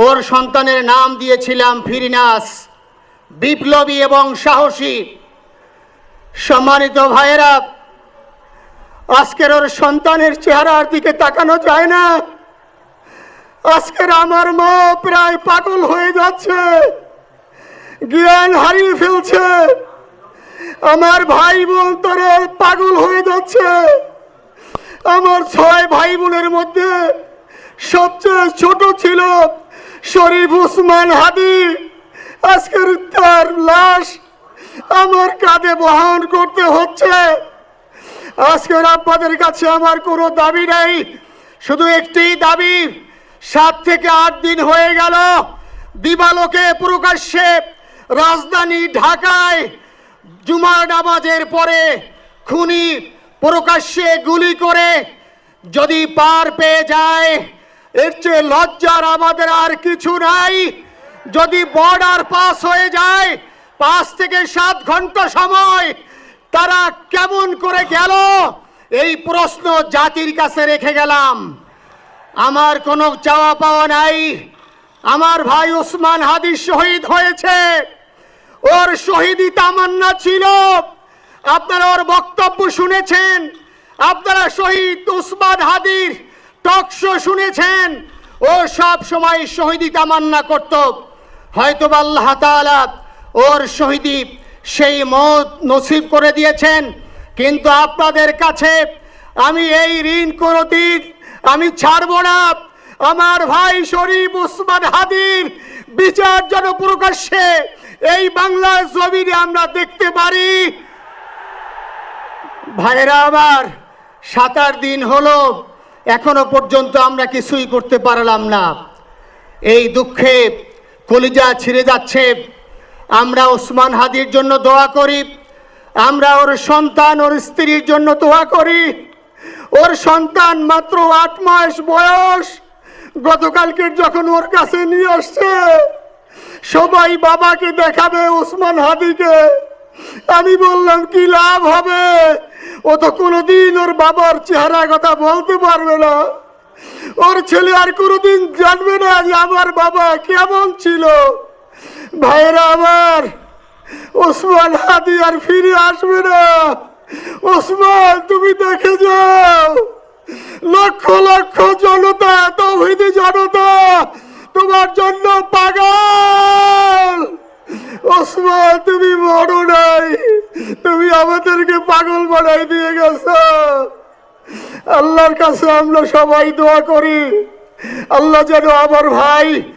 ওর সন্তানের নাম দিয়েছিলাম ফিরিনাস, বিপ্লবী এবং সাহসী। সম্মানিত ভাইয়েরা, আজকের ওর সন্তানের চেহারার দিকে তাকানো যায় না। আজকের আমার মা প্রায় পাগল হয়ে যাচ্ছে, জ্ঞান হারিয়ে ফেলছে। আমার ভাই বোন তারা পাগল হয়ে যাচ্ছে। আমার 6 ভাই বোনের মধ্যে সবচেয়ে ছোট ছিল শরীফ উসমান হাদি। আজকের তার লাশ আমার কাঁধে বহন করতে হচ্ছে। আজকের আপনাদের কাছে আমার কোনো দাবি নাই, শুধু একটি দাবি। 7 থেকে 8 দিন হয়ে গেল দিবালোকে প্রকাশ্যে রাজধানী ঢাকায় জুমার নামাজের পরে খুনি প্রকাশ্যে গুলি করে যদি পার পেয়ে যায়, এর চেয়ে লজ্জার আমাদের আর কিছু নাই। যদি বর্ডার পাস হয়ে যায়, 5 থেকে 7 ঘন্টা সময় তারা কেমন করে গেল, এই প্রশ্ন জাতির কাছে রেখে গেলাম। আমার কোনো চাওয়া পাওয়া নাই। আমার ভাই উসমান হাদি শহীদ হয়েছে, ওর শহীদি তামান্না ছিল। আপনারা ওর বক্তব্য শুনেছেন, আপনারা শহীদ উসমান হাদির টক শো শুনেছেন। ও সব সময় শহীদি তামান্না করত। হয়তো আল্লাহ তাআলা ওর শহীদি সেই মত নসিব করে দিয়েছেন। কিন্তু আপনাদের কাছে আমি এই ঋণ কোনোদিন আমি ছাড়ব না। আমার ভাই শরীফ উসমান হাদির বিচার যেন প্রকাশ্যে এই বাংলার জমিনে আমরা দেখতে পারি। ভাইরা আমার, 7-8 দিন হলো, এখনো পর্যন্ত আমরা কিছুই করতে পারলাম না। এই দুঃখে কলিজা ছিঁড়ে যাচ্ছে। আমরা ওসমান হাদির জন্য দোয়া করি, আমরা ওর সন্তান ওর স্ত্রীর জন্য দোয়া করি। ওর সন্তান মাত্র 8 মাস বয়স। গতকালকে যখন ওর কাছে নিয়ে আসছে, সবাই বাবাকে দেখাবে ওসমান হাদিকে। আমি বললাম কি লাভ হবে, ও তো কোনোদিন ওর বাবার চেহারা কথা বলতে পারবে না। ওর ছেলে আর কোনোদিন জানবে না যে আমার বাবা কেমন ছিল। ভাইরা আমার, ওসমান হাদি আর ফিরে আসবে না। ওসমান, তুমি দেখে যাও, লক্ষ লক্ষ জনতা, তৌহিদি জনতা তোমার জন্য পাগল। ওসমান, তুমি মরো নাই, তুমি আমাদেরকে পাগল বানাই দিয়ে গেছো। আল্লাহর কাছে আমরা সবাই দোয়া করি, আল্লাহ যেন আমার ভাই